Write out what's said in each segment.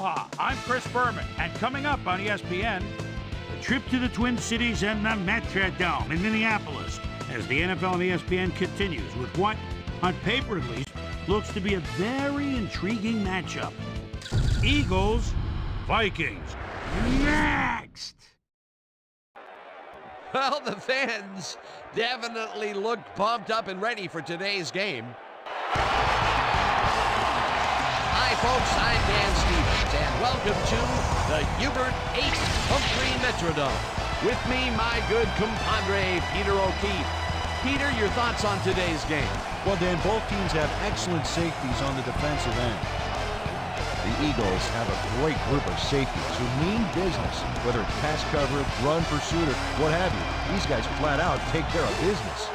Aloha, I'm Chris Berman, and coming up on ESPN, a trip to the Twin Cities and the Metrodome in Minneapolis as the NFL and ESPN continues with what, on paper at least, looks to be a very intriguing matchup. Eagles, Vikings. Next! Well, the fans definitely looked pumped up and ready for today's game. Hi, folks. I'm Dan Stevens, and welcome to the Hubert H. Humphrey Metrodome. With me, my good compadre, Peter O'Keefe. Peter, your thoughts on today's game? Well, Dan, both teams have excellent safeties on the defensive end. The Eagles have a great group of safeties who mean business, whether it's pass coverage, run pursuit, or what have you. These guys flat out take care of business.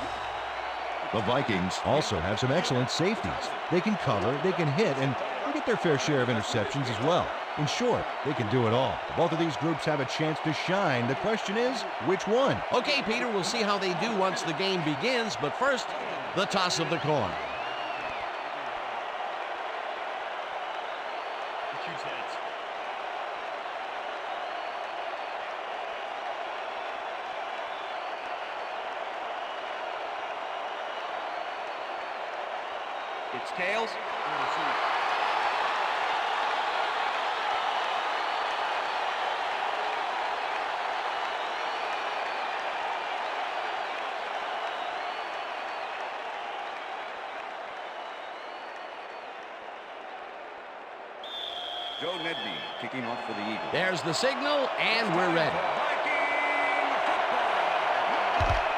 The Vikings also have some excellent safeties. They can cover, they can hit, and they get their fair share of interceptions as well. In short, they can do it all. Both of these groups have a chance to shine. The question is, which one? Okay, Peter, we'll see how they do once the game begins, but first, the toss of the coin. It's tails. Joe Nedney kicking off for the Eagles. There's the signal, and we're ready.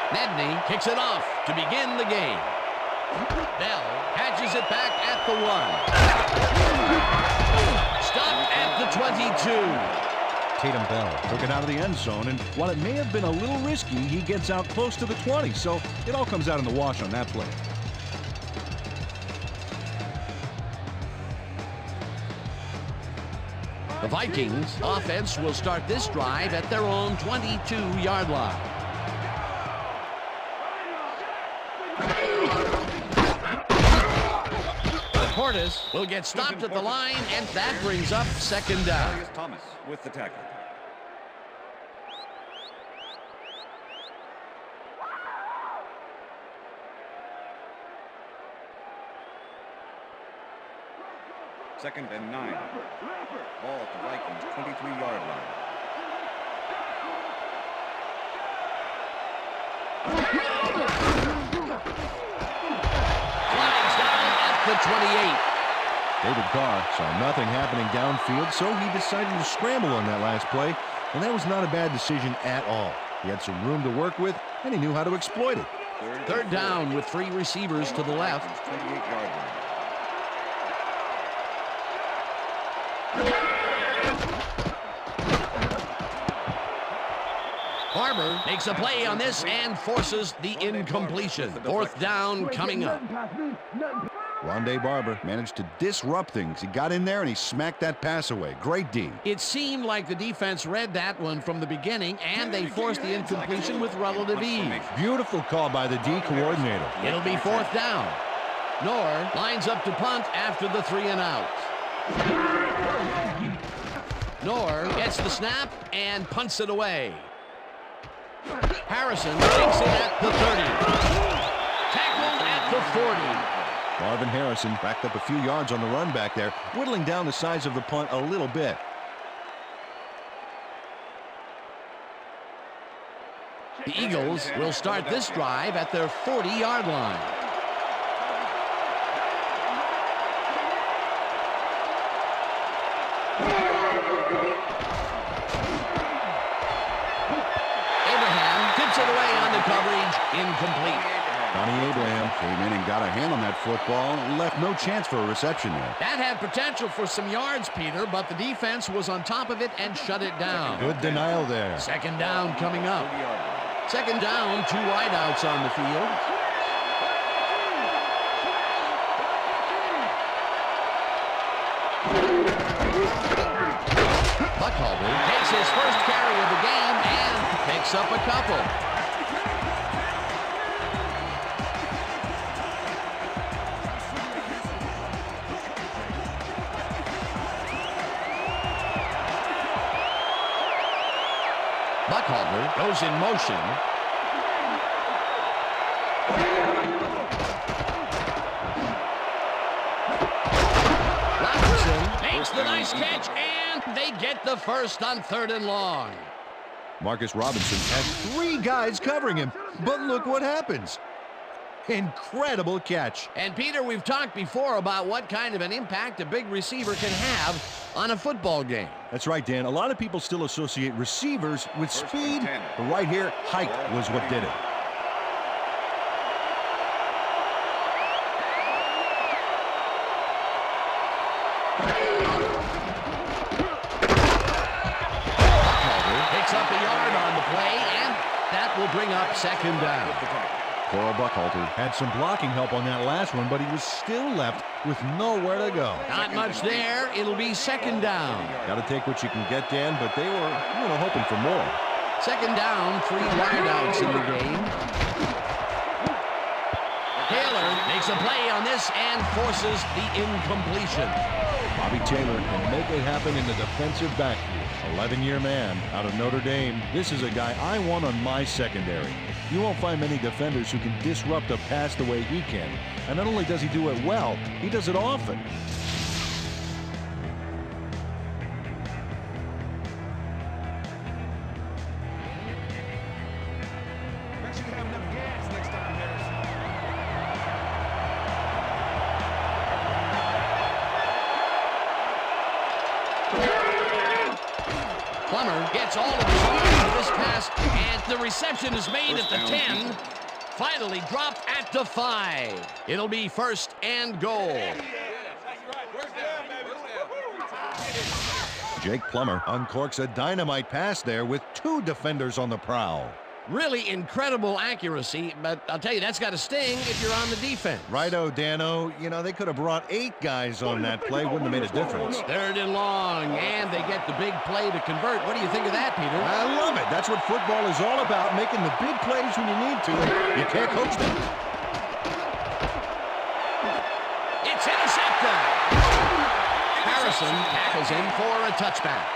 Nedney kicks it off to begin the game. Bell catches it back at the 1. Stopped at the 22. Tatum Bell took it out of the end zone, and while it may have been a little risky, he gets out close to the 20, so it all comes out in the wash on that play. The Vikings offense will start this drive at their own 22-yard line. Portis will get stopped at the line, and that brings up second down. Thomas with the tackle. Second and 9. Ball at the Vikings 23-yard line. Flags down at the 28. David Carr saw nothing happening downfield, so he decided to scramble on that last play, and that was not a bad decision at all. He had some room to work with, and he knew how to exploit it. Third down with 3 receivers to the left. 28-yard line. Barber makes a play on this and forces the incompletion. Fourth down coming up. Rondé Barber managed to disrupt things. He got in there and he smacked that pass away. Great D. It seemed like the defense read that one from the beginning, and they forced the incompletion with relative ease. Beautiful call by the D coordinator. It'll be fourth down. Knorr lines up to punt after the 3 and out. Knorr gets the snap and punts it away. Harrison takes it at the 30. Tackled at the 40. Marvin Harrison backed up a few yards on the run back there, whittling down the size of the punt a little bit. The Eagles will start this drive at their 40-yard line. Abraham tips it away on the coverage, incomplete. Donnie Abraham came in and got a hand on that football and left no chance for a reception there. That had potential for some yards, Peter, but the defense was on top of it and shut it down. Good denial there. Second down coming up. Second down, 2 wideouts on the field. Buckhalter takes his first carry of the game and picks up a couple. Buckhalter goes in motion. Lockerson makes the nice catch, and they get the first on 3rd and long. Marcus Robinson had 3 guys covering him, but look what happens. Incredible catch. And Peter, we've talked before about what kind of an impact a big receiver can have on a football game. That's right, Dan. A lot of people still associate receivers with speed, but right here, height was what did it. Picks up a yard on the play, and that will bring up 2nd down. Coral Buckhalter had some blocking help on that last one, but he was still left with nowhere to go. Not much there. It'll be 2nd down. Got to take what you can get, Dan, but they were, hoping for more. 2nd down, 3 wideouts in the game. Taylor makes a play on this and forces the incompletion. Bobby Taylor can make it happen in the defensive backfield. 11-year man out of Notre Dame. This is a guy I want on my secondary. You won't find many defenders who can disrupt a pass the way he can. And not only does he do it well, he does it often. Make sure you have enough gas next time, Harrison. Plummer gets all of his arms to this pass, and the reception is made at the 10. Finally dropped at the 5. It'll be 1st and goal. Jake Plummer uncorks a dynamite pass there with 2 defenders on the prowl. Really incredible accuracy, but I'll tell you, that's got to sting if you're on the defense. Righto, Dano. They could have brought 8 guys on that play. Wouldn't have made a difference. 3rd and long, and they get the big play to convert. What do you think of that, Peter? I love it. That's what football is all about, making the big plays when you need to. You can't coach them. It's intercepted. Harrison tackles him for a touchback.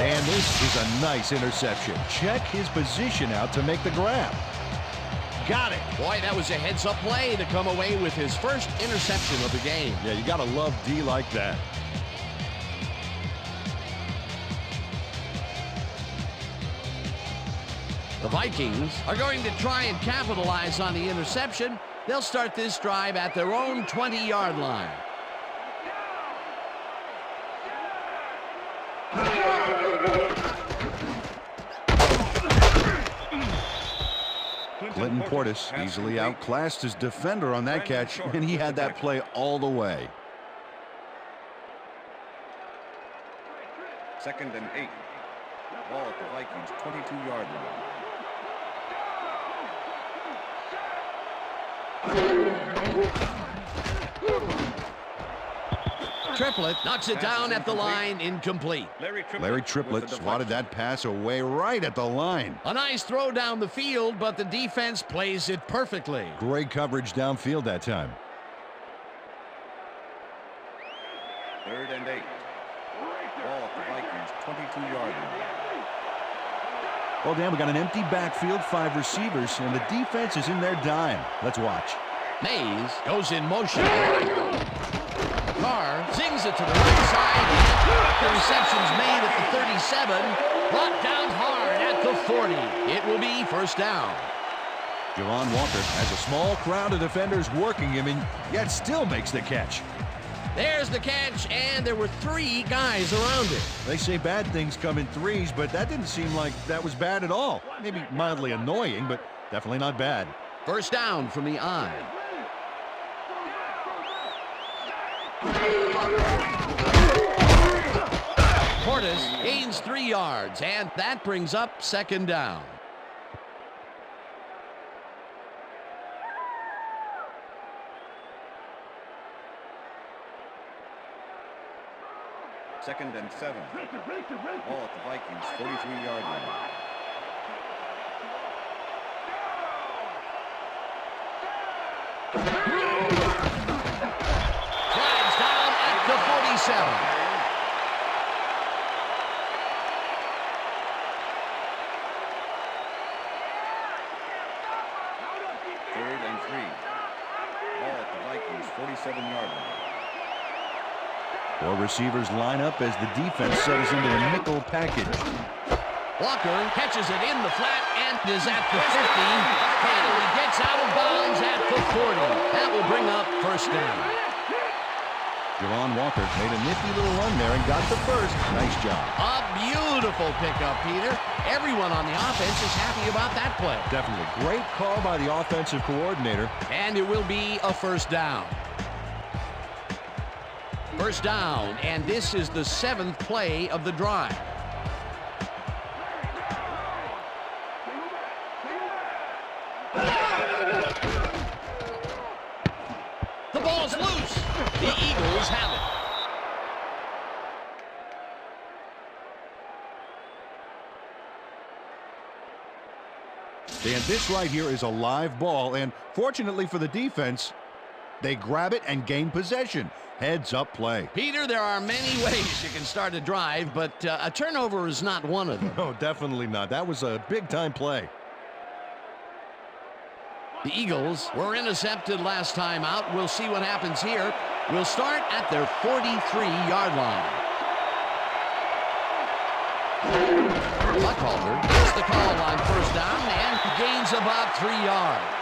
And this is a nice interception. Check his position out to make the grab. Got it. Boy, that was a heads-up play to come away with his first interception of the game. Yeah, you got to love D like that. The Vikings are going to try and capitalize on the interception. They'll start this drive at their own 20-yard line. Clinton Portis easily outclassed his defender on that catch, and he had that play all the way. 2nd and 8. Ball at the Vikings' 22-yard line. Triplett knocks it down at the line, incomplete. Larry Triplett swatted that pass away right at the line. A nice throw down the field, but the defense plays it perfectly. Great coverage downfield that time. 3rd and 8. Ball at the Vikings' 22-yard line. Well, Dan, we got an empty backfield, 5 receivers, and the defense is in their dime. Let's watch. Mays goes in motion. Carr zings it to the right side. The reception's made at the 37. Brought down hard at the 40. It will be 1st down. Javon Walker has a small crowd of defenders working him, and yet still makes the catch. There's the catch, and there were 3 guys around it. They say bad things come in threes, but that didn't seem like that was bad at all. Maybe mildly annoying, but definitely not bad. 1st down from the I. Portis gains 3 yards, and that brings up 2nd down. Second and 7. Ball at the Vikings' 43-yard line. Flag 3rd and 3. Ball at the Vikings 47-yard line. 4 receivers line up as the defense settles into a nickel package. Walker catches it in the flat and is at the 50. And he gets out of bounds at the 40. That will bring up first down. Javon Walker made a nifty little run there and got the first. Nice job. A beautiful pickup, Peter. Everyone on the offense is happy about that play. Definitely great call by the offensive coordinator. And it will be a first down. First down, and this is the 7th play of the drive. The ball's loose. The Eagles have it. And this right here is a live ball, and fortunately for the defense, they grab it and gain possession. Heads up play. Peter, there are many ways you can start a drive, but a turnover is not one of them. No, definitely not. That was a big-time play. The Eagles were intercepted last time out. We'll see what happens here. We'll start at their 43-yard line. Buckhalter gets the call on first down and gains about 3 yards.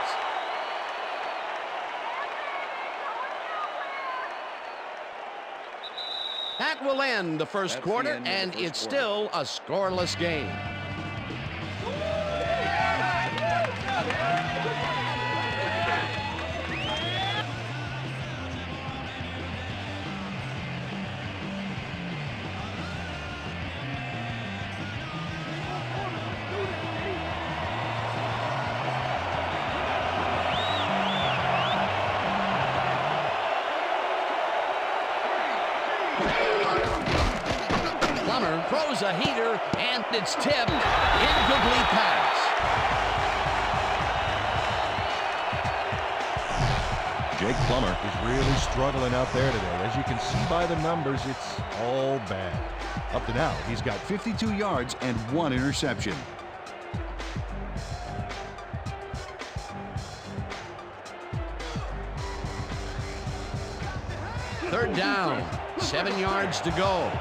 That will end the first quarter, and it's still a scoreless game. Throws a heater, and it's tipped. Incomplete pass. Jake Plummer is really struggling out there today. As you can see by the numbers, it's all bad. Up to now, he's got 52 yards and 1 interception. Third down, 7 yards to go.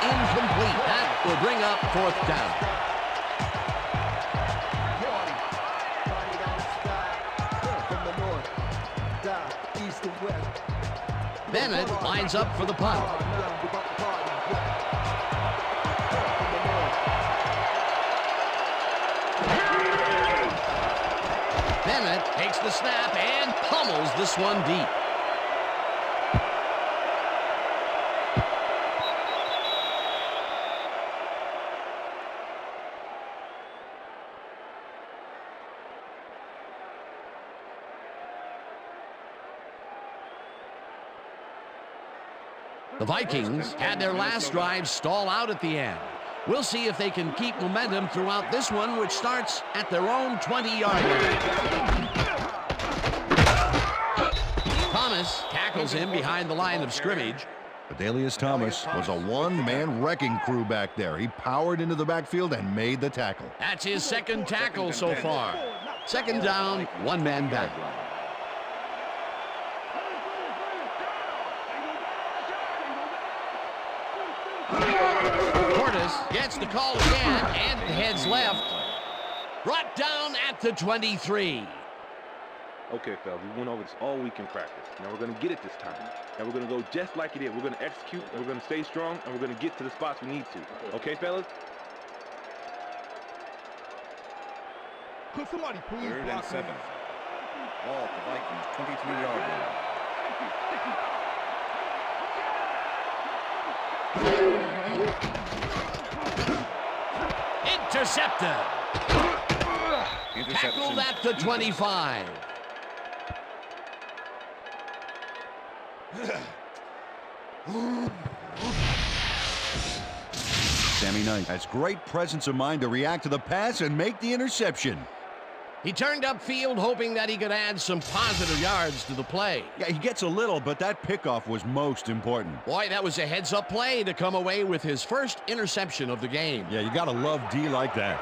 Incomplete. That will bring up fourth down. Bennett lines up for the punt. Bennett takes the snap and pummels this one deep. The Vikings had their last drive stall out at the end. We'll see if they can keep momentum throughout this one, which starts at their own 20-yard line. Thomas tackles him behind the line of scrimmage. Adalius Thomas was a one-man wrecking crew back there. He powered into the backfield and made the tackle. That's his second tackle so far. Second down, one man back. Gets the call again and heads left. Brought down at the 23. Okay, fellas, we went over this all week in practice. Now we're going to get it this time. And we're going to go just like it is. We're going to execute, and we're going to stay strong, and we're going to get to the spots we need to. Okay, fellas? Could somebody please 3rd and 7. Ball at the Vikings 23-yard line. Intercepted. Tackled at the 25. Sammy Knight has great presence of mind to react to the pass and make the interception. He turned upfield hoping that he could add some positive yards to the play. Yeah, he gets a little, but that pickoff was most important. Boy, that was a heads-up play to come away with his first interception of the game. Yeah, you got to love D like that.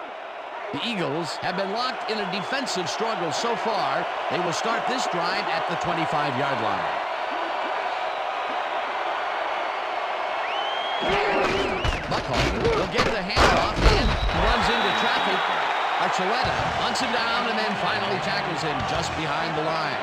The Eagles have been locked in a defensive struggle so far. They will start this drive at the 25-yard line. Buckholder will get the handoff and runs into traffic. Archuleta hunts him down and then finally tackles him just behind the line.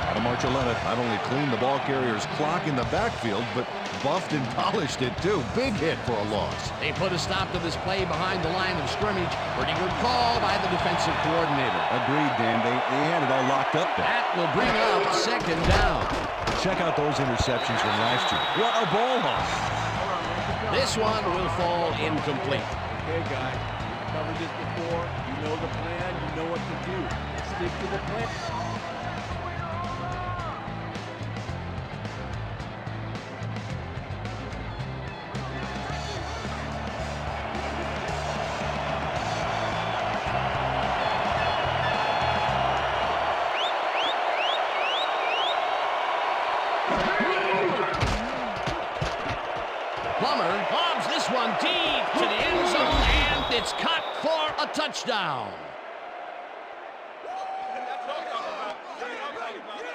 Adam Archuleta not only cleaned the ball carrier's clock in the backfield, but buffed and polished it too. Big hit for a loss. They put a stop to this play behind the line of scrimmage. Pretty good call by the defensive coordinator. Agreed, Dan. They had it all locked up there. That will bring up second down. Check out those interceptions from last year. What a ball hawk. This one will fall incomplete. Okay, guys, you've covered this before. You know the plan. You know what to do. Stick to the plan. Plummer lobs this one deep to the end zone, and it's caught for a touchdown.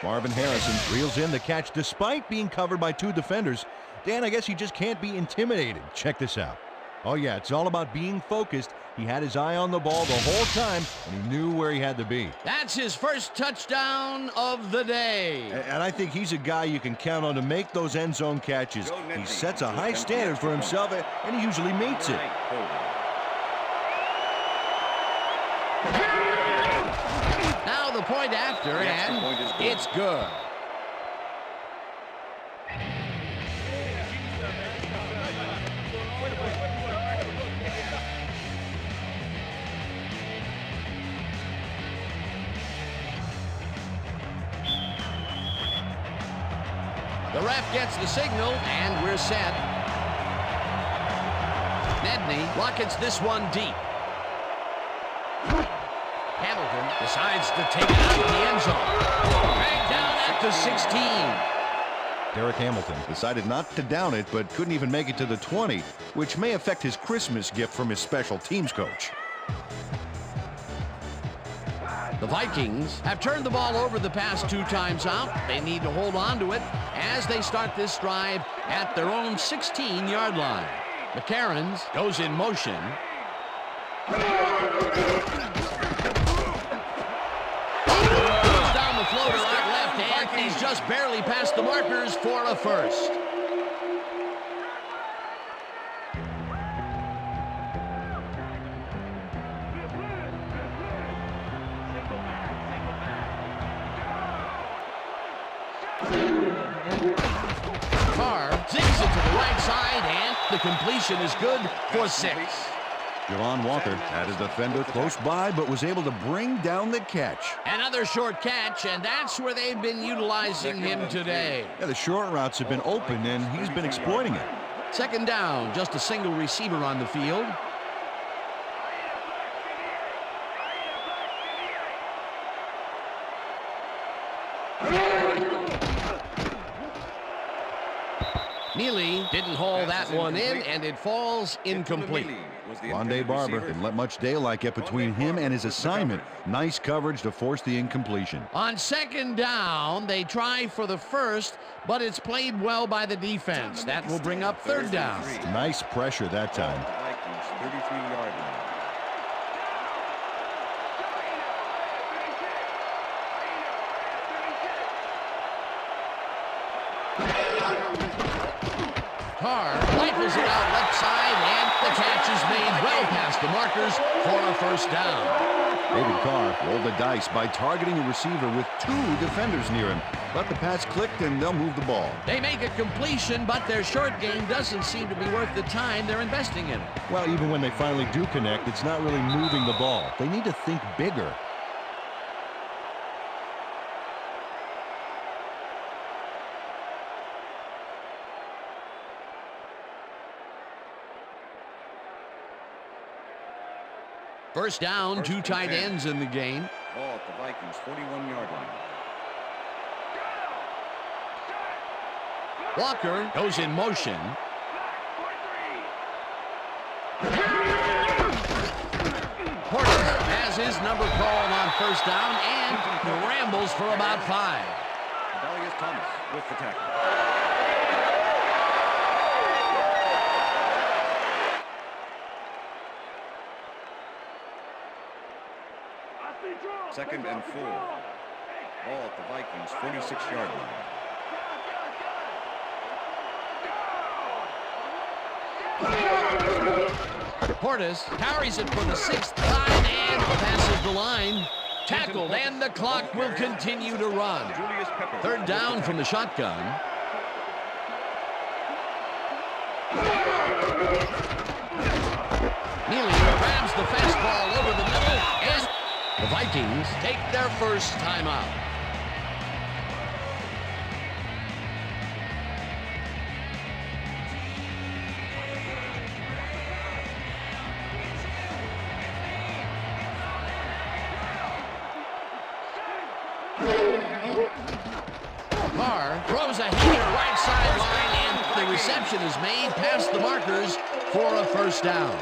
Marvin Harrison reels in the catch despite being covered by two defenders. Dan, I guess he just can't be intimidated. Check this out. Oh yeah, it's all about being focused. He had his eye on the ball the whole time, and he knew where he had to be. That's his first touchdown of the day. And I think he's a guy you can count on to make those end zone catches. He sets a high standard for himself, and he usually meets it. Now the point after, and it's good. The ref gets the signal, and we're set. Nedney rockets this one deep. Hamilton decides to take it out of the end zone. Right down at the 16. Derek Hamilton decided not to down it, but couldn't even make it to the 20, which may affect his Christmas gift from his special teams coach. The Vikings have turned the ball over the past two times out. They need to hold on to it as they start this drive at their own 16-yard line. McCarron's goes in motion. Goes down the floater right left, and he's just barely past the markers for a first. Carr zigs it to the right side, and the completion is good for 6. Javon Walker had a defender close by, but was able to bring down the catch. Another short catch, and that's where they've been utilizing him today. Yeah, the short routes have been open, and he's been exploiting it. Second down, just a single receiver on the field. Neely didn't haul that one in, and it falls incomplete. Rondé Barber didn't let much daylight get between him and his assignment. Nice coverage to force the incompletion. On second down, they try for the first, but it's played well by the defense. That will bring up third down. Nice pressure that time. Vikings 33-yard line. Carr rifles it out left side, and the catch is made well past the markers for a first down. David Carr rolled the dice by targeting a receiver with two defenders near him. But the pass clicked, and they'll move the ball. They make a completion, but their short game doesn't seem to be worth the time they're investing in it. Well, even when they finally do connect, it's not really moving the ball. They need to think bigger. First down, two tight ends in the game. Ball at the Vikings 41-yard line. Walker goes in motion. Portis has his number called on first down and rambles for about 5. Dalius Thomas with the tackle. Second and 4. Ball at the Vikings 46-yard line. Portis carries it for the 6th time and passes the line. Tackled, and the clock will continue to run. Third down from the shotgun. Neely grabs the fastball over the middle, and the Vikings take their first timeout. Carr throws a heater right sideline, and the reception is made past the markers for a first down.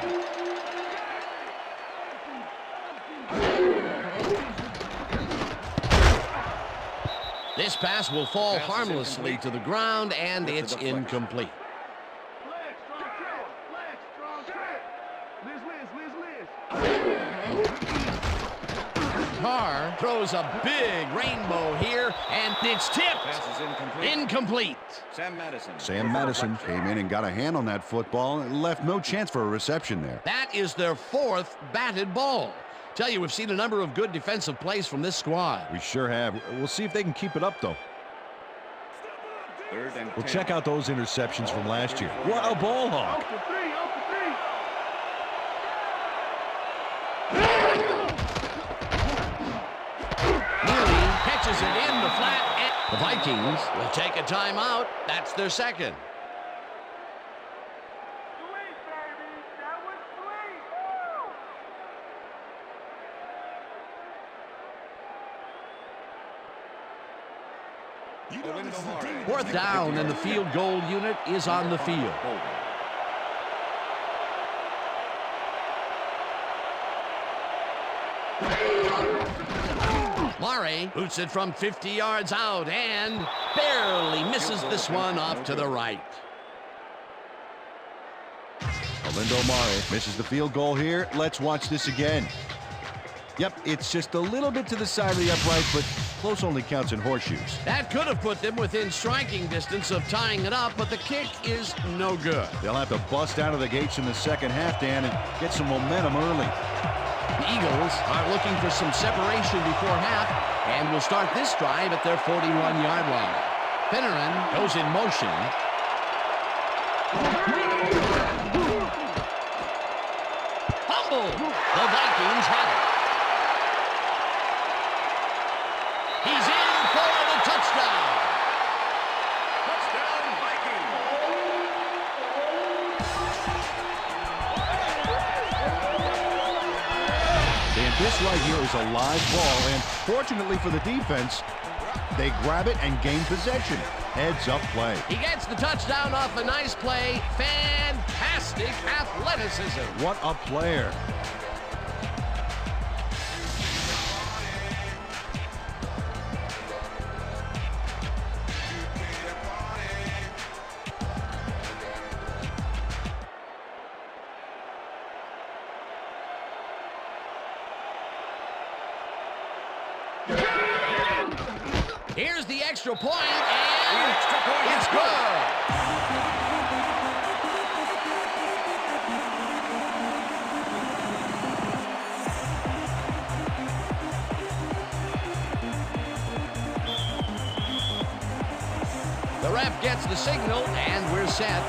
This pass will fall harmlessly to the ground, and it's incomplete. Carr throws a big rainbow here, and it's tipped. Pass is Incomplete. Sam Madison came in and got a hand on that football and left no chance for a reception there. That is their 4th batted ball. Tell you, we've seen a number of good defensive plays from this squad. We sure have. We'll see if they can keep it up, though. Third and 10. We'll check out those interceptions from last year. What a ball hawk. Neely catches it in the flat, and the Vikings will take a timeout. That's their 2nd. Fourth down, and the field goal unit is on the field. Murray boots it from 50 yards out and barely misses this one off to the right. Olindo Mare misses the field goal here. Let's watch this again. Yep, it's just a little bit to the side of the upright, but close only counts in horseshoes. That could have put them within striking distance of tying it up, but the kick is no good. They'll have to bust out of the gates in the second half, Dan, and get some momentum early. The Eagles are looking for some separation before half and will start this drive at their 41-yard line. Finneran goes in motion. Fumble! The Vikings have it. He's in for the touchdown. Touchdown, Vikings! And this right here is a live ball, and fortunately for the defense, they grab it and gain possession. Heads up play. He gets the touchdown off a nice play. Fantastic athleticism. What a player. Here's the extra point, and it's good. The ref gets the signal, and we're set.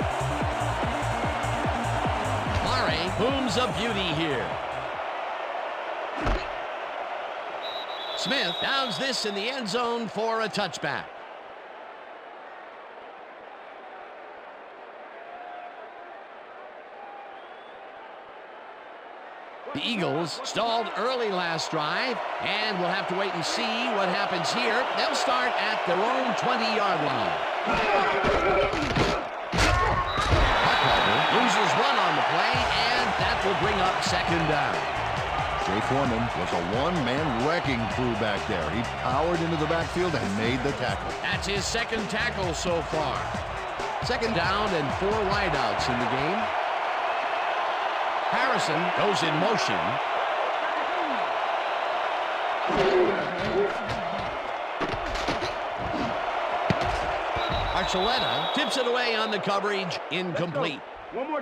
Murray booms a beauty here. Smith downs this in the end zone for a touchback. The Eagles stalled early last drive, and we'll have to wait and see what happens here. They'll start at their own 20-yard line. Buckholder loses one on the play, and that will bring up second down. Jay Foreman was a one-man wrecking crew back there. He powered into the backfield and made the tackle. That's his second tackle so far. Second down and 4 wideouts in the game. Harrison goes in motion. Archuleta tips it away on the coverage, incomplete.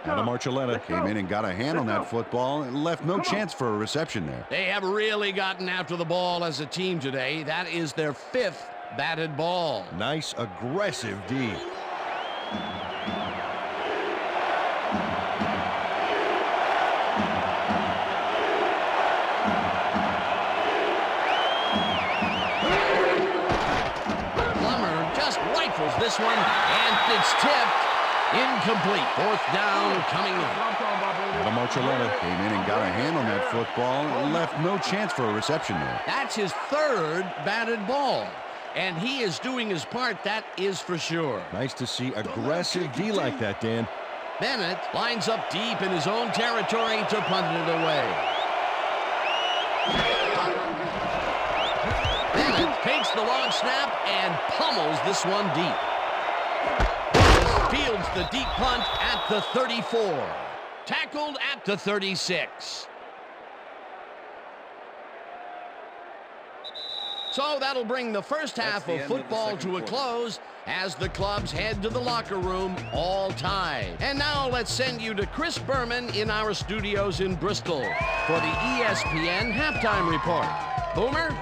Adam Archuleta came in and got a hand on that football and left no chance for a reception there. They have really gotten after the ball as a team today. That is their 5th batted ball. Nice, aggressive D. This one, and it's tipped. Incomplete. 4th down coming up. Adam Archuleta came in and got a hand on that football and left no chance for a reception there. That's his 3rd batted ball, and he is doing his part, that is for sure. Nice to see aggressive D like that, Dan. Bennett lines up deep in his own territory to punt it away. Bennett takes the long snap and pummels this one deep. Fields the deep punt at the 34. Tackled at the 36. So that'll bring the first half of football to a close as the clubs head to the locker room all tied. And now let's send you to Chris Berman in our studios in Bristol for the ESPN Halftime Report. Boomer?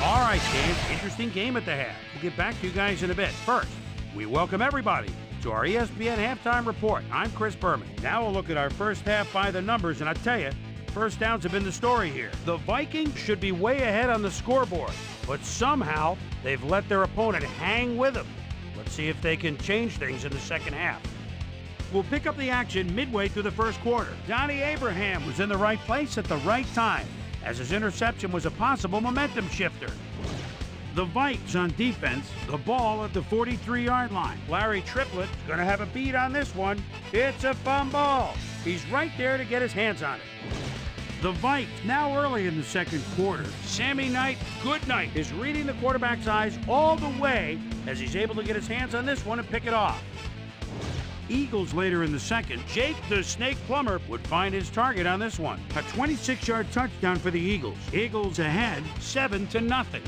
All right, Dan, interesting game at the half. We'll get back to you guys in a bit. First, we welcome everybody to our ESPN Halftime Report. I'm Chris Berman. Now we'll look at our first half by the numbers, and I tell you, first downs have been the story here. The Vikings should be way ahead on the scoreboard, but somehow they've let their opponent hang with them. Let's see if they can change things in the second half. We'll pick up the action midway through the first quarter. Donnie Abraham was in the right place at the right time, as his interception was a possible momentum shifter. The Vikes on defense, the ball at the 43-yard line. Larry Triplett's going to have a beat on this one. It's a fumble. He's right there to get his hands on it. The Vikes now early in the second quarter. Sammy Knight, Goodnight, is reading the quarterback's eyes all the way as he's able to get his hands on this one and pick it off. Eagles later in the second. Jake the Snake Plumber would find his target on this one. A 26-yard touchdown for the Eagles. Eagles ahead 7-0.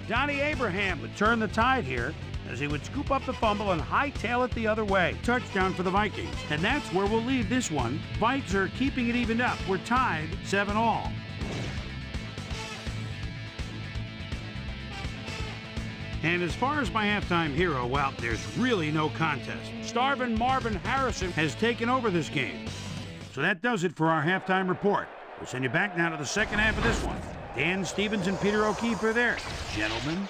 Donnie Abraham would turn the tide here as he would scoop up the fumble and hightail it the other way. Touchdown for the Vikings. And that's where we'll leave this one. Vikes are keeping it evened up. We're tied 7-all. And as far as my halftime hero, well, there's really no contest. Starvin' Marvin Harrison has taken over this game. So that does it for our halftime report. We'll send you back now to the second half of this one. Dan Stevens and Peter O'Keefe are there. Gentlemen.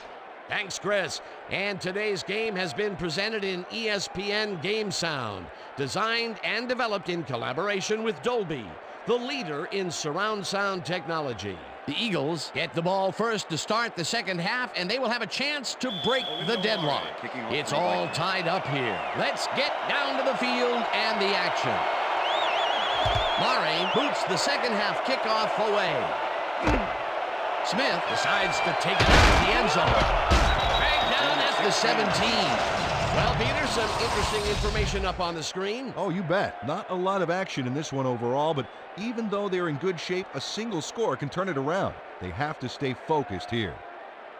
Thanks, Chris. And today's game has been presented in ESPN Game Sound, designed and developed in collaboration with Dolby, the leader in surround sound technology. The Eagles get the ball first to start the second half, and they will have a chance to break the deadlock. It's all tied up here. Let's get down to the field and the action. Murray boots the second half kickoff away. Smith decides to take it out of the end zone. Right down at the 17. Well, Peter, some interesting information up on the screen. Oh, you bet. Not a lot of action in this one overall, but even though they're in good shape, a single score can turn it around. They have to stay focused here.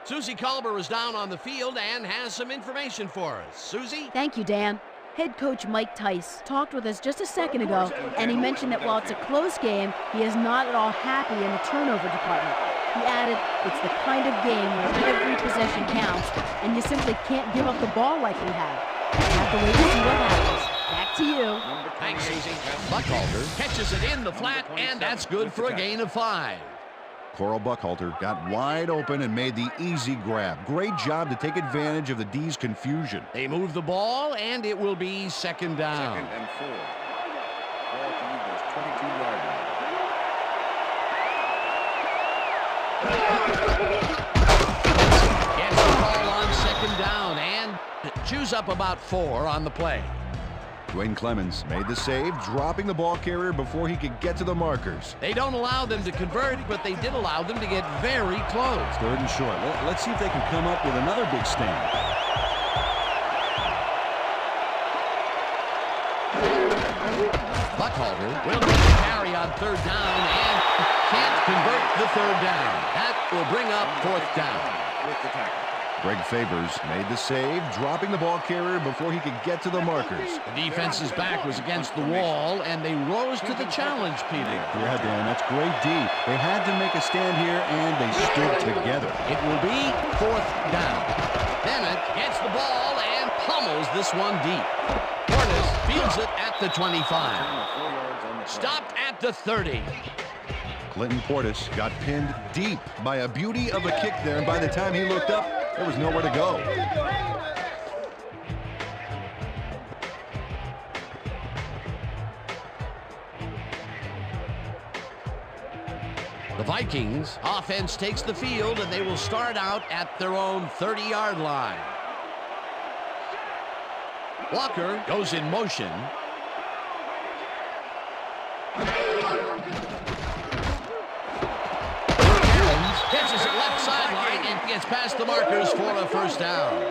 Susie Culber is down on the field and has some information for us. Susie? Thank you, Dan. Head coach Mike Tice talked with us just a second ago, and he mentioned that while it's a close game, he is not at all happy in the turnover department. He added, it's the kind of game where every possession counts, and you simply can't give up the ball like we have. We'll have to wait to see what happens. Back to you. Thanks, Susie. Buckholder catches it in the flat, and that's good for a gain of 5. Coral Buckhalter got wide open and made the easy grab. Great job to take advantage of the D's confusion. They move the ball, and it will be second down. 2nd and 4. Ball at the Eagles' 22-yard line. Gets the ball on second down and chews up about 4 on the play. Dwayne Clemens made the save, dropping the ball carrier before he could get to the markers. They don't allow them to convert, but they did allow them to get very close. 3rd and short. Let's see if they can come up with another big stand. Buckhalter will make the carry on 3rd down and can't convert the 3rd down. That will bring up 4th down. With the tackle. Greg Favors made the save, dropping the ball carrier before he could get to the markers. The defense's back was against the wall, and they rose to the challenge, Peter. Yeah, Dan, that's great D. They had to make a stand here, and they stood together. It will be 4th down. Bennett gets the ball and pummels this one deep. Portis fields it at the 25. Stopped at the 30. Clinton Portis got pinned deep by a beauty of a kick there, and by the time he looked up, there was nowhere to go. The Vikings offense takes the field, and they will start out at their own 30-yard line. Walker goes in motion. Catches it left sideline and gets past the markers for a 1st down.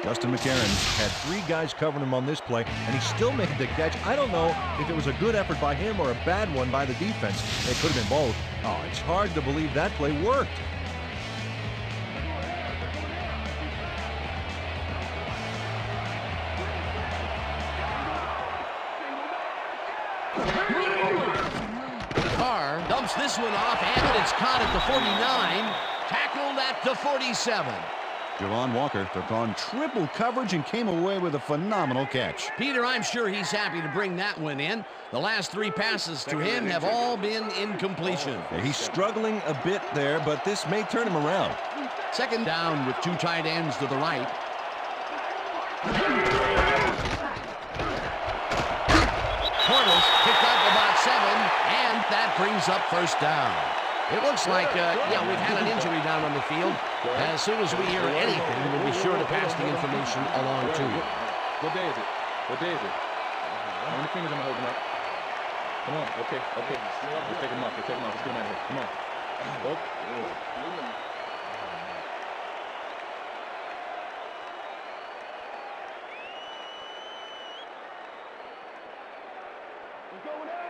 Justin McCarron had 3 guys covering him on this play, and he still made the catch. I don't know if it was a good effort by him or a bad one by the defense. It could have been both. Oh, it's hard to believe that play worked. Carr dumps this one off, and it's caught at the 49, tackled at the 47. Javon Walker took on triple coverage and came away with a phenomenal catch. Peter, I'm sure he's happy to bring that one in. The last 3 passes to him have all been incompletion. Yeah, he's struggling a bit there, but this may turn him around. 2nd down with 2 tight ends to the right. Portis picked up about 7, and that brings up 1st down. It looks like, we've had an injury down on the field. As soon as we hear anything, we'll be sure to pass the information along to you. What day is it? What day is it? How many fingers am I holding up? Come on. Okay. Let's take him off. Let's get him out of here. Come on. Look.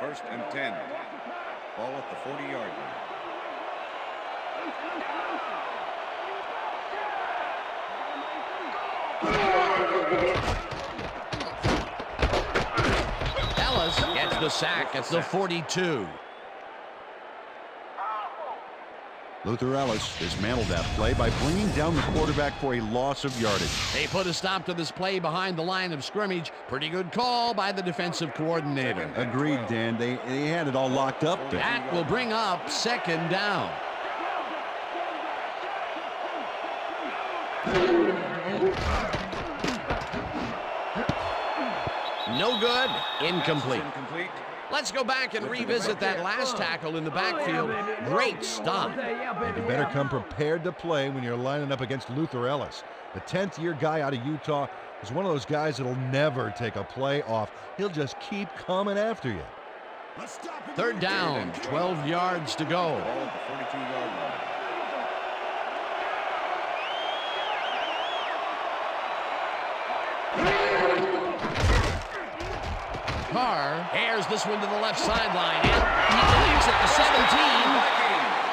First and 10. Ball at the 40-yard line. Ellis gets the sack at the 42. Luther Ellis dismantled that play by bringing down the quarterback for a loss of yardage. They put a stop to this play behind the line of scrimmage. Pretty good call by the defensive coordinator. Agreed, Dan. They had it all locked up there. That will bring up 2nd down. No good. Incomplete. Let's go back and revisit that last tackle in the backfield. Great stop. You better come prepared to play when you're lining up against Luther Ellis. The 10th-year guy out of Utah is one of those guys that'll never take a play off. He'll just keep coming after you. 3rd down, 12 yards to go. Ball at the 42-yard line. Carr airs this one to the left sideline, and he leaves at the 17.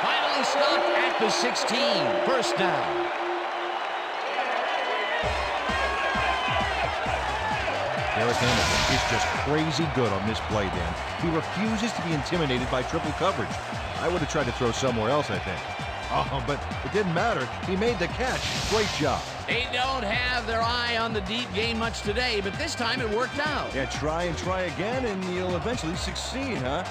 Finally stopped at the 16. 1st down. Derek Hamilton is just crazy good on this play, Dan. He refuses to be intimidated by triple coverage. I would have tried to throw somewhere else, I think. Oh, but it didn't matter. He made the catch. Great job. They don't have their eye on the deep game much today, but this time it worked out. Yeah, try and try again, and you'll eventually succeed, huh?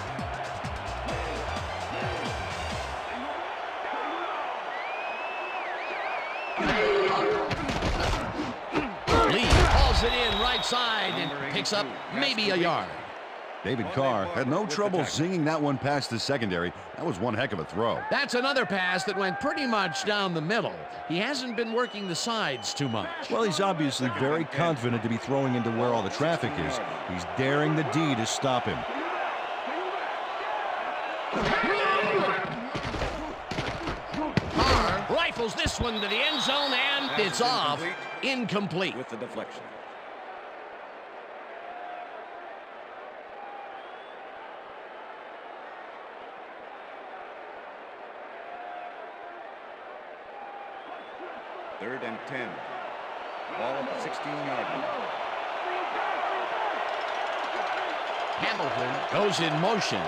Drills it in right side and picks up maybe a yard. David Carr had no trouble zinging that one past the secondary. That was one heck of a throw. That's another pass that went pretty much down the middle. He hasn't been working the sides too much. Well, he's obviously very confident to be throwing into where all the traffic is. He's daring the D to stop him. Carr rifles this one to the end zone, and it's off. Incomplete. With the deflection. Third and 10. Ball at the 16-yard line. Hamilton goes in motion.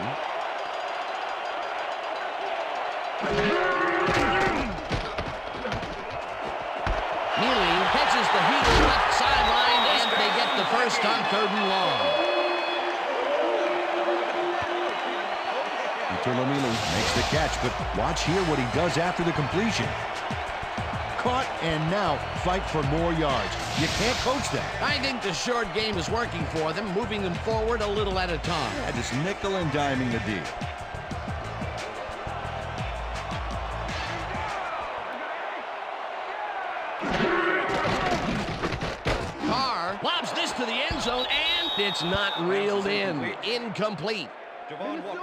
Neely catches the heat left sideline, and they get the first on 3rd and long. Neely makes the catch, but watch here what he does after the completion. Caught, and now fight for more yards. You can't coach that. I think the short game is working for them, moving them forward a little at a time. Yeah, just nickel and diming the D. Carr lobs this to the end zone, and it's not reeled in. Incomplete.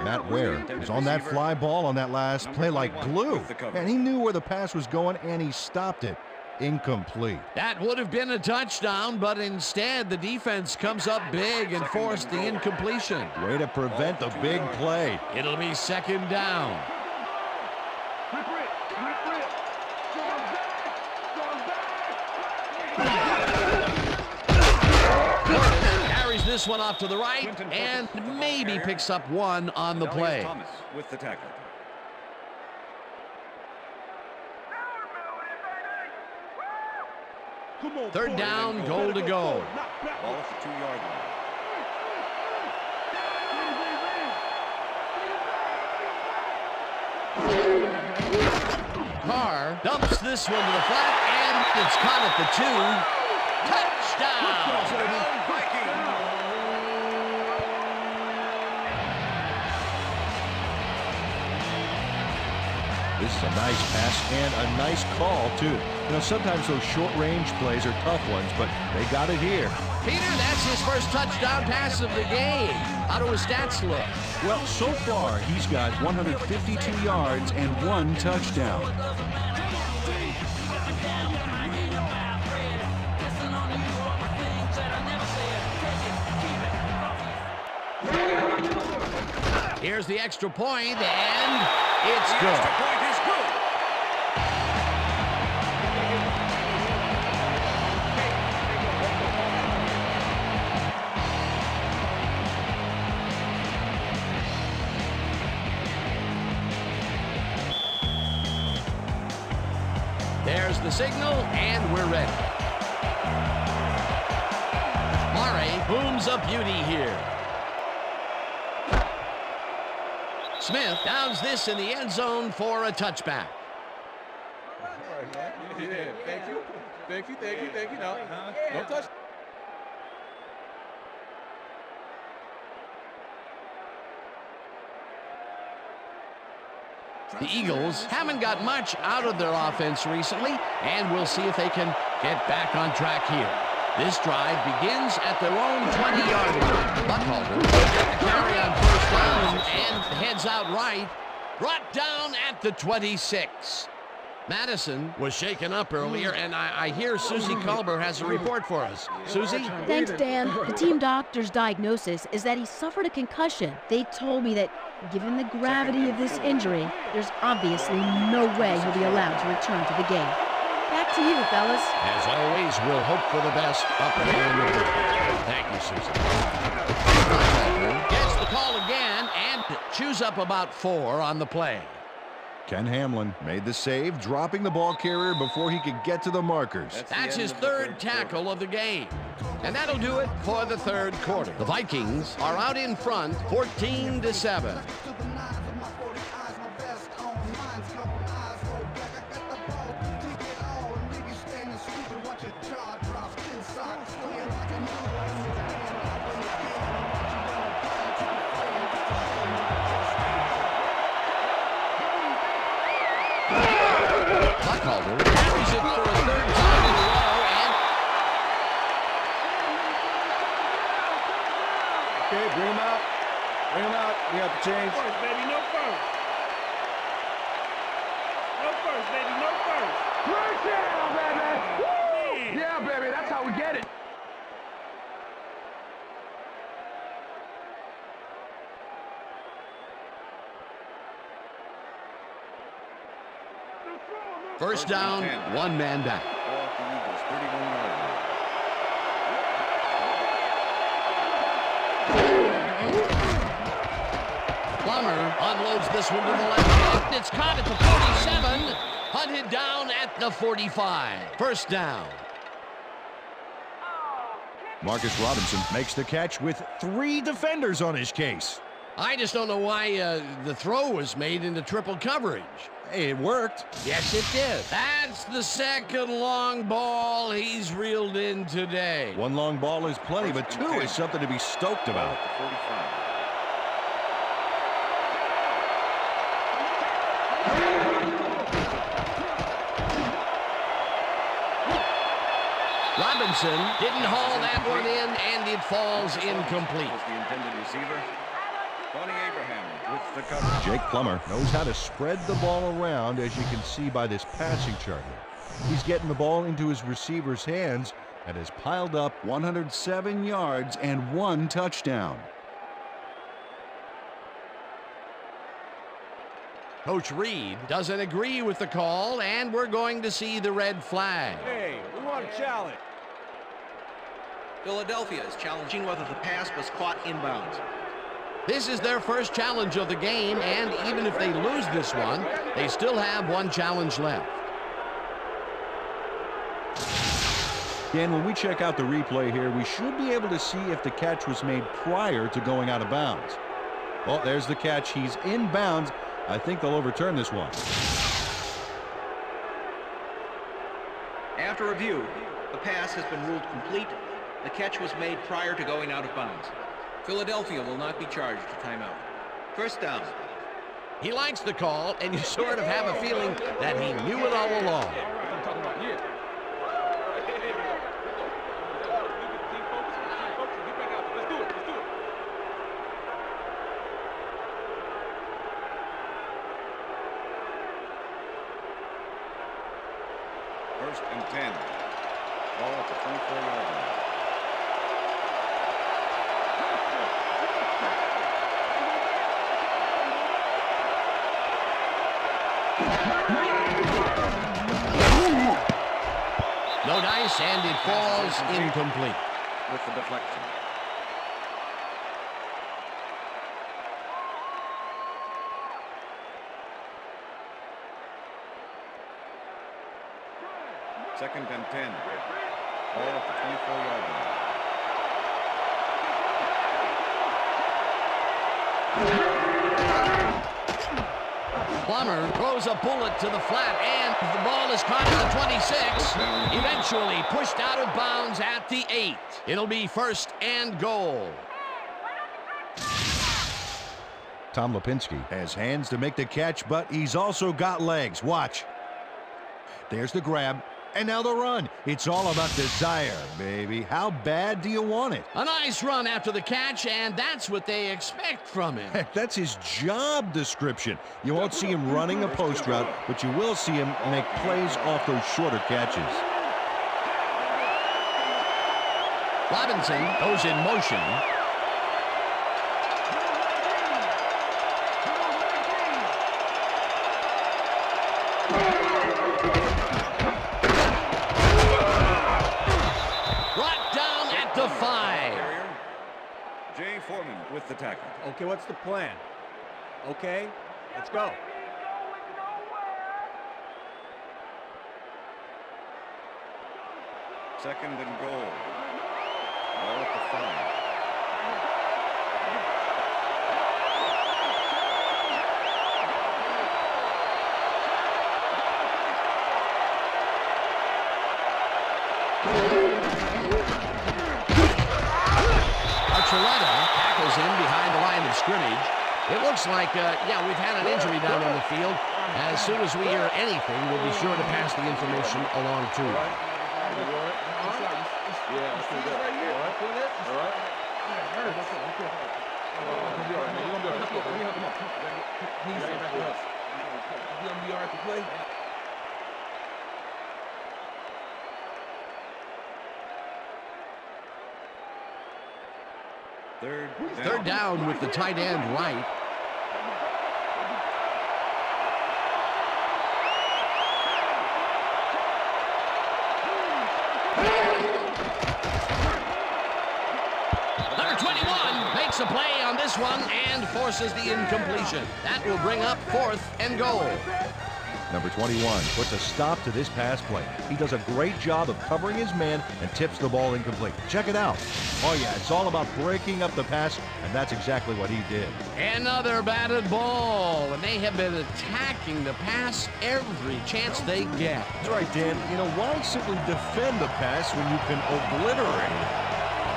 Matt Ware was on that fly ball on that last play like glue. And he knew where the pass was going, and he stopped it. Incomplete. That would have been a touchdown, but instead the defense comes up big and forced the incompletion. Way to prevent the big play. It'll be 2nd down. Carries this one off to the right and maybe picks up one on the play. Thomas with the tackle. Third down, goal to go. Ball at the 2-yard line. Carr dumps this one to the flat, and it's caught at the 2. Touchdown! This is a nice pass and a nice call, too. You know, sometimes those short-range plays are tough ones, but they got it here. Peter, that's his first touchdown pass of the game. How do his stats look? Well, so far, he's got 152 yards and 1 touchdown. Here's the extra point, and it's good. The point is good. There's the signal, and we're ready. Murray booms a beauty here. Smith downs this in the end zone for a touchback. All right, man. Yeah, thank you. Thank you, thank you, thank you. No, don't touch. The Eagles haven't got much out of their offense recently, and we'll see if they can get back on track here. This drive begins at their own 20-yard line. Buckhalter will get the carry on first down and heads out right, brought down at the 26. Madison was shaken up earlier, and I hear Susie Culber has a report for us. Susie? Thanks, Dan. The team doctor's diagnosis is that he suffered a concussion. They told me that, given the gravity of this injury, there's obviously no way he'll be allowed to return to the game. Back to you, fellas. As always, we'll hope for the best up there in the field. Thank you, Susan. Gets the call again and chews up about 4 on the play. Ken Hamlin made the save, dropping the ball carrier before he could get to the markers. That's his 3rd tackle of the game. And that'll do it for the 3rd quarter. The Vikings are out in front, 14-7. Calder carries it for a third time in a row, and Okay, bring him out. Bring him out. We got the change. First, baby, no first. No first, baby, no first. First down, baby. Man. Yeah, baby, that's how we get it. first down, 1 man back. Ball at the Eagles, 31-yard line. Plummer unloads this one to the left. It's caught at the 47. Hunted down at the 45. First down. Marcus Robinson makes the catch with 3 defenders on his case. I just don't know why the throw was made into triple coverage. Hey, it worked. Yes, it did. That's the second long ball he's reeled in today. 1 long ball is plenty, but 2 is something to be stoked Ball about. at the 45. Robinson didn't haul that one in, and it falls incomplete. Was the intended receiver. Tony Abraham with the cover. Jake Plummer knows how to spread the ball around, as you can see by this passing chart here. He's getting the ball into his receiver's hands and has piled up 107 yards and 1 touchdown. Coach Reed doesn't agree with the call, and we're going to see the red flag. Hey, we want a challenge. Philadelphia is challenging whether the pass was caught inbounds. This is their first challenge of the game, and even if they lose this one, they still have 1 challenge left. Dan, when we check out the replay here, we should be able to see if the catch was made prior to going out of bounds. Well, there's the catch. He's in bounds. I think they'll overturn this one. After review, the pass has been ruled complete. The catch was made prior to going out of bounds. Philadelphia will not be charged a timeout. First down. He likes the call, and you sort of have a feeling that he knew it all along. I'm talking about here. Get back out there. Let's do it. Let's do it. First and 10. Ball at the 24-yard line. No dice, and it falls incomplete. With the deflection. Second and 10. Ball at the 24-yard line. Plummer throws a bullet to the flat, and the ball is caught at the 26. Eventually pushed out of bounds at the 8. It'll be first and goal. Tom Lipinski has hands to make the catch, but he's also got legs. Watch. There's the grab, and now the run. It's all about desire, baby. How bad do you want it? A nice run after the catch, and that's what they expect from him. Heck, that's his job description. You won't see him running a post route, but you will see him make plays off those shorter catches. Robinson goes in motion. Brought down at the 5. Jay Foreman with the tackle. Okay, what's the plan? Okay, let's go. Second and goal. Ball at the 5. Archuleta tackles him behind the line of scrimmage. It looks like, yeah, we've had an injury down on the field. As soon as we hear anything, we'll be sure to pass the information along to you. Third down with the tight end right. Number 21 makes a play on this one and forces the incompletion. That will bring up 4th and goal. Number 21 puts a stop to this pass play. He does a great job of covering his man and tips the ball incomplete. Check it out. Oh yeah, it's all about breaking up the pass, and that's exactly what he did. Another batted ball, and they have been attacking the pass every chance they get. That's right, Dan. You know, why simply defend the pass when you can obliterate it?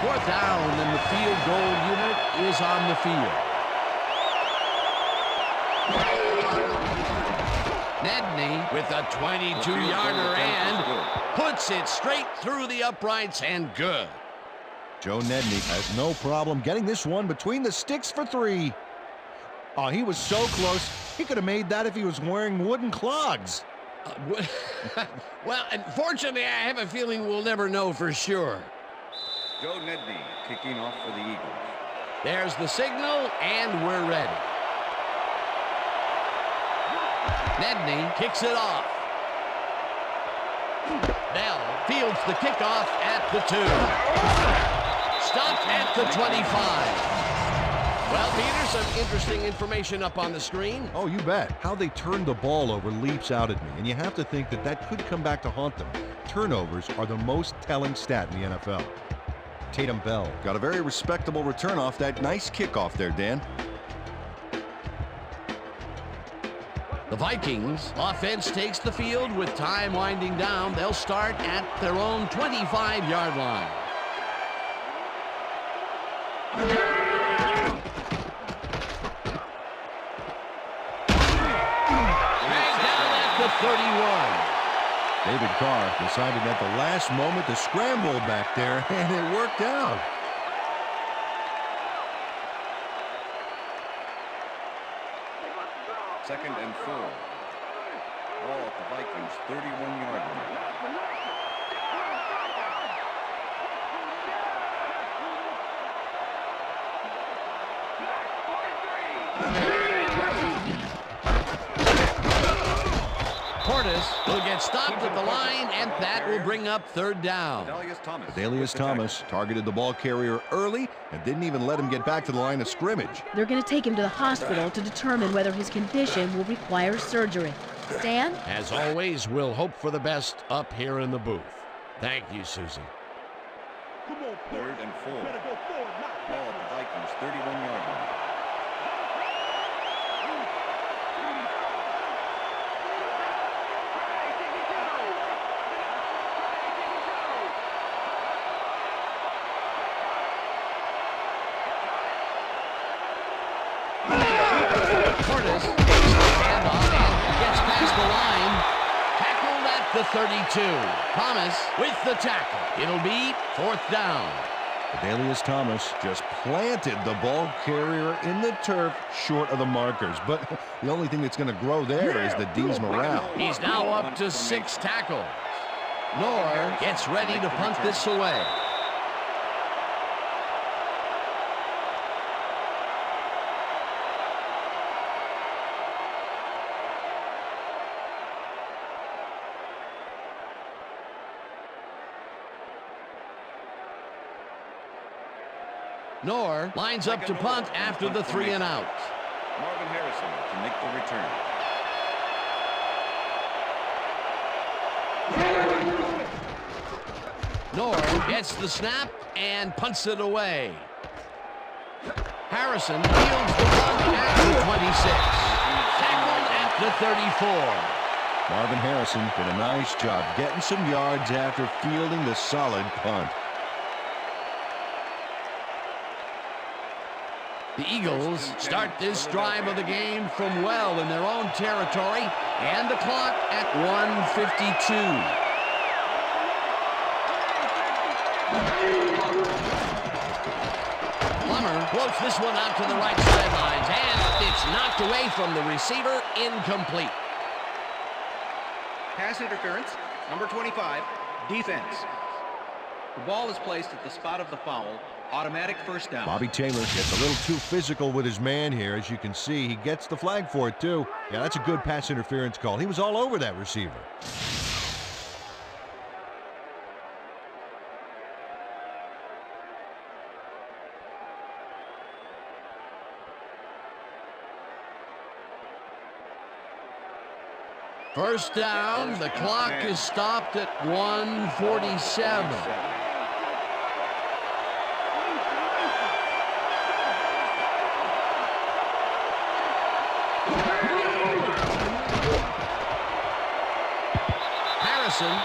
4th down, and the field goal unit is on the field. Nedney with a 22-yarder and puts it straight through the uprights and good. Joe Nedney has no problem getting this one between the sticks for 3. Oh, he was so close. He could have made that if he was wearing wooden clogs. Well, unfortunately, I have a feeling we'll never know for sure. Joe Nedney kicking off for the Eagles. There's the signal, and we're ready. Nedney kicks it off. Bell fields the kickoff at the 2. Stopped at the 25. Well, Peter, some interesting information up on the screen. Oh, you bet. How they turned the ball over leaps out at me, and you have to think that that could come back to haunt them. Turnovers are the most telling stat in the NFL. Tatum Bell got a very respectable return off that nice kickoff there, Dan. The Vikings offense takes the field with time winding down. They'll start at their own 25-yard line. Dragged down at the 31. David Carr decided at the last moment to scramble back there, and it worked out. Second and 4. Ball at the Vikings 31-yard line. Portis will get stopped at the line, and that will bring up 3rd down. Adalius Thomas targeted the ball carrier early and didn't even let him get back to the line of scrimmage. They're going to take him to the hospital to determine whether his condition will require surgery. Stan? As always, we'll hope for the best up here in the booth. Thank you, Susan. 3rd and 4. Ball at the Vikings 31-yard line. Portis takes the handoff and gets past the line. Tackled at the 32. Thomas with the tackle. It'll be 4th down. Adalius Thomas just planted the ball carrier in the turf short of the markers. But the only thing that's going to grow there is the D's morale. He's now up to 6 tackles. Knorr gets ready to punt this away. Knorr lines up to punt after the 3 and out. Marvin Harrison to make the return. Knorr gets the snap and punts it away. Harrison fields the punt at the 26. Tackled at the 34. Marvin Harrison did a nice job getting some yards after fielding the solid punt. The Eagles start this drive of the game from well in their own territory, and the clock at 1:52. Plummer floats this one out to the right sidelines, and it's knocked away from the receiver, incomplete. Pass interference, number 25, defense. The ball is placed at the spot of the foul. Automatic first down. Bobby Taylor gets a little too physical with his man here. As you can see, he gets the flag for it, too. Yeah, that's a good pass interference call. He was all over that receiver. First down, the clock is stopped at 1:47.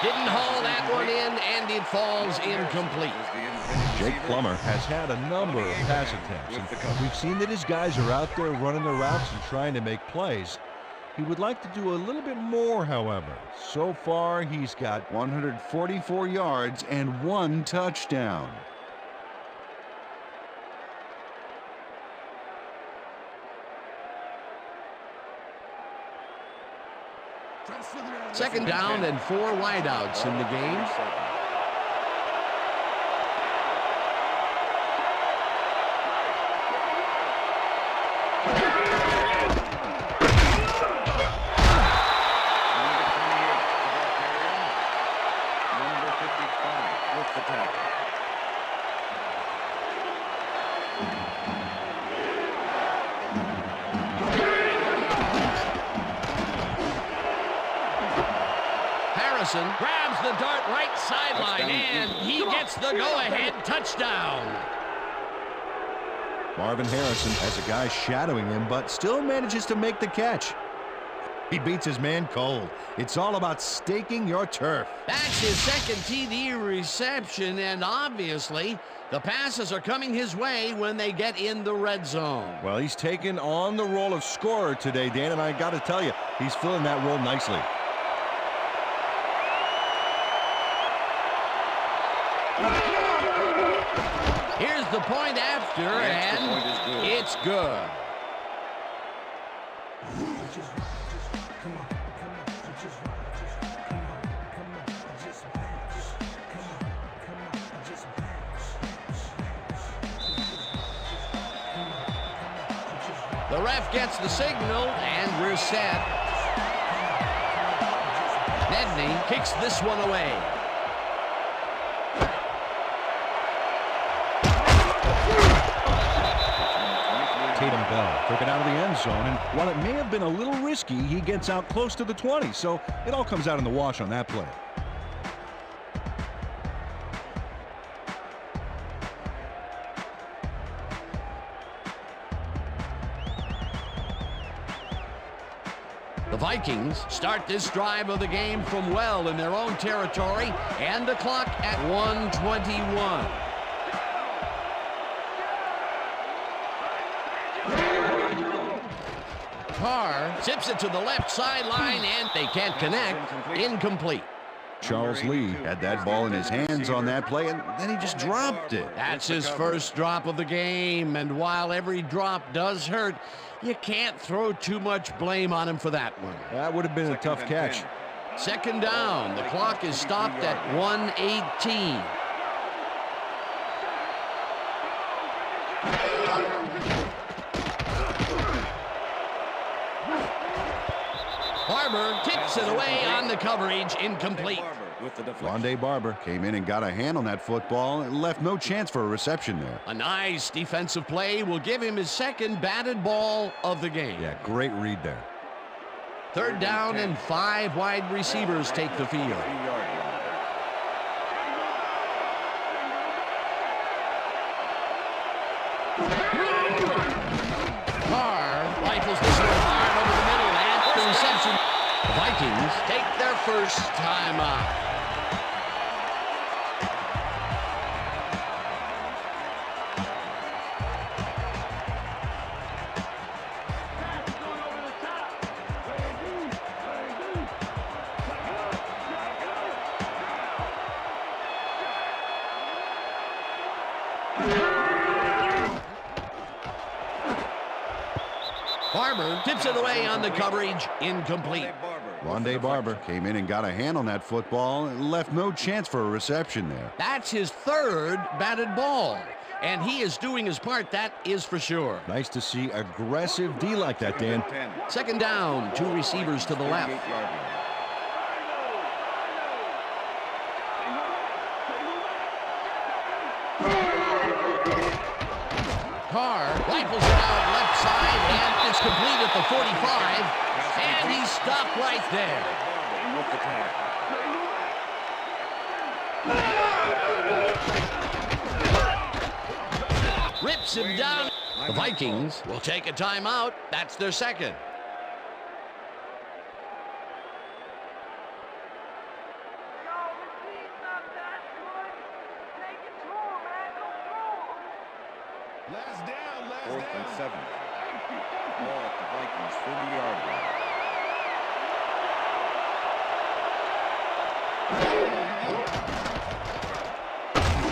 Didn't haul that one in, and it falls incomplete. Jake Plummer has had a number of pass attempts, and we've seen that his guys are out there running their routes and trying to make plays. He would like to do a little bit more, however. So far, he's got 144 yards and 1 touchdown. Second down and 4 wideouts in the game. Number 55 with the tackle. Grabs the dart right sideline, and he gets the go-ahead touchdown. Marvin Harrison has a guy shadowing him, but still manages to make the catch. He beats his man cold. It's all about staking your turf. That's his second TD reception, and obviously the passes are coming his way when they get in the red zone. Well, he's taken on the role of scorer today, Dan, and I got to tell you, he's filling that role nicely. Here's the point after, and it's good. The ref gets the signal, and we're set. Nedney kicks this one away. Tatum Bell took it out of the end zone, and while it may have been a little risky, he gets out close to the 20, so it all comes out in the wash on that play. The Vikings start this drive of the game from well in their own territory, and the clock at 1:21. Carr tips it to the left sideline, and they can't connect. Incomplete. Charles Lee had that ball in his hands on that play, and then he just dropped it. That's his first drop of the game, and while every drop does hurt, you can't throw too much blame on him for that one. That would have been a tough catch. Second down. The clock is stopped at 1:18. Barber tips it away on the coverage, incomplete. Rondé Barber came in and got a hand on that football and left no chance for a reception there. A nice defensive play will give him his second batted ball of the game. Yeah, great read there. Third down and 5 wide receivers take the field. Carr rifles this one hard over the middle and the reception. The Vikings take their first timeout. Barber tips it away on the coverage, incomplete. Rondé Barber came in and got a hand on that football and left no chance for a reception there. That's his third batted ball, and he is doing his part, that is for sure. Nice to see aggressive D like that, Dan. Second down, 2 receivers to the left. Carr rifles it out left side, and it's complete at the 45, and he's stopped right there. Rips him down. The Vikings will take a timeout. That's their second. Fourth and 7. Ball at the Vikings 40-yard line.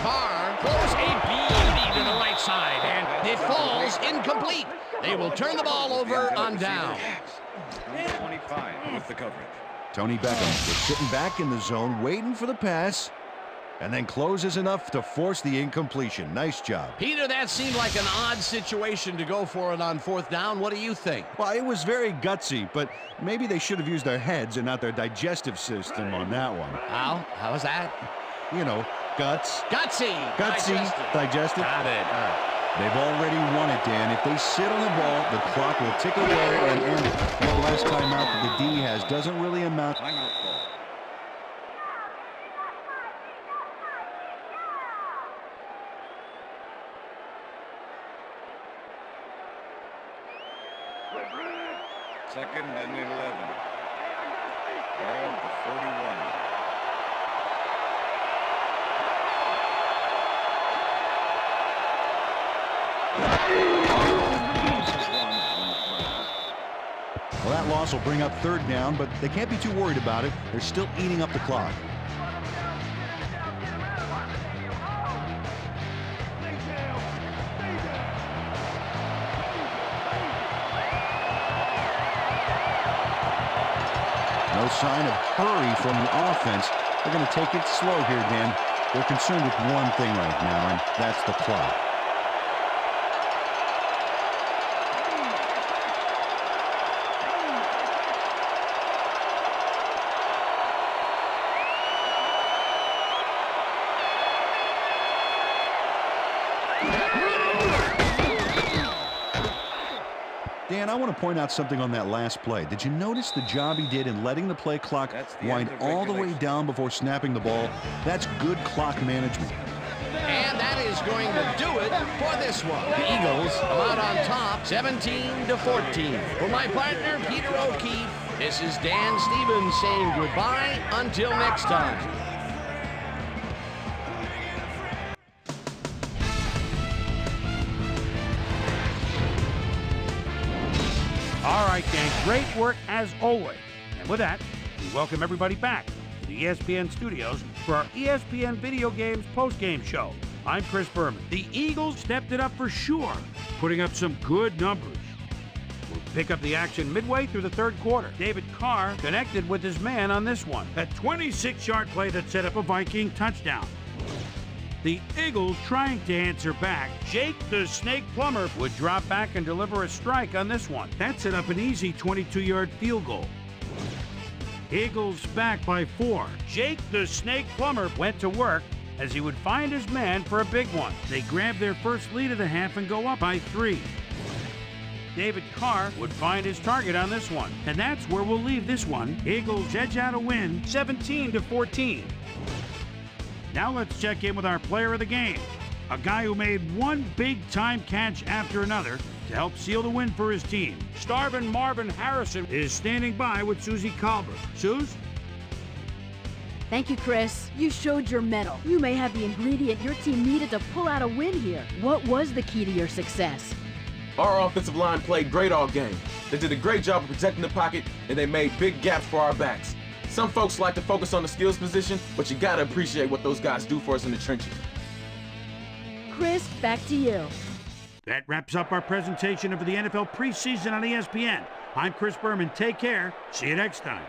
Carr throws a beauty to the right side, and it falls incomplete. They will turn the ball over on down. 25 with the coverage. Tony Beckham was sitting back in the zone waiting for the pass and then closes enough to force the incompletion. Nice job. Peter, that seemed like an odd situation to go for it on 4th down. What do you think? Well, it was very gutsy, but maybe they should have used their heads and not their digestive system on that one. How? How was that? You know, guts. Gutsy. Digestive. Got it. All right. They've already won it, Dan. If they sit on the ball, the clock will tick away and end it. The last timeout that the D has doesn't really amount. Timeout call. Second and 11. Ball at the 41. Well, that loss will bring up 3rd down, but they can't be too worried about it. They're still eating up the clock. No sign of hurry from the offense. They're going to take it slow here, Dan. They're concerned with one thing right now, and that's the clock. Dan, I want to point out something on that last play. Did you notice the job he did in letting the play clock wind all the way down before snapping the ball? That's good clock management. And that is going to do it for this one. The Eagles come out on top, 17-14. For my partner, Peter O'Keefe, this is Dan Stevens saying goodbye until next time. All right, gang, great work as always. And with that, we welcome everybody back to the ESPN studios for our ESPN Video Games postgame show. I'm Chris Berman. The Eagles stepped it up for sure, putting up some good numbers. We'll pick up the action midway through the 3rd quarter. David Carr connected with his man on this one. A 26-yard play that set up a Viking touchdown. The Eagles trying to answer back. Jake the Snake Plumber would drop back and deliver a strike on this one. That set up an easy 22-yard field goal. Eagles back by 4. Jake the Snake Plumber went to work as he would find his man for a big one. They grabbed their first lead of the half and go up by 3. David Carr would find his target on this one. And that's where we'll leave this one. Eagles edge out a win, 17-14. Now let's check in with our player of the game, a guy who made one big-time catch after another to help seal the win for his team. Starvin' Marvin Harrison is standing by with Susie Colbert. Suze? Thank you, Chris. You showed your mettle. You may have the ingredient your team needed to pull out a win here. What was the key to your success? Our offensive line played great all game. They did a great job of protecting the pocket, and they made big gaps for our backs. Some folks like to focus on the skills position, but you gotta appreciate what those guys do for us in the trenches. Chris, back to you. That wraps up our presentation of the NFL preseason on ESPN. I'm Chris Berman. Take care. See you next time.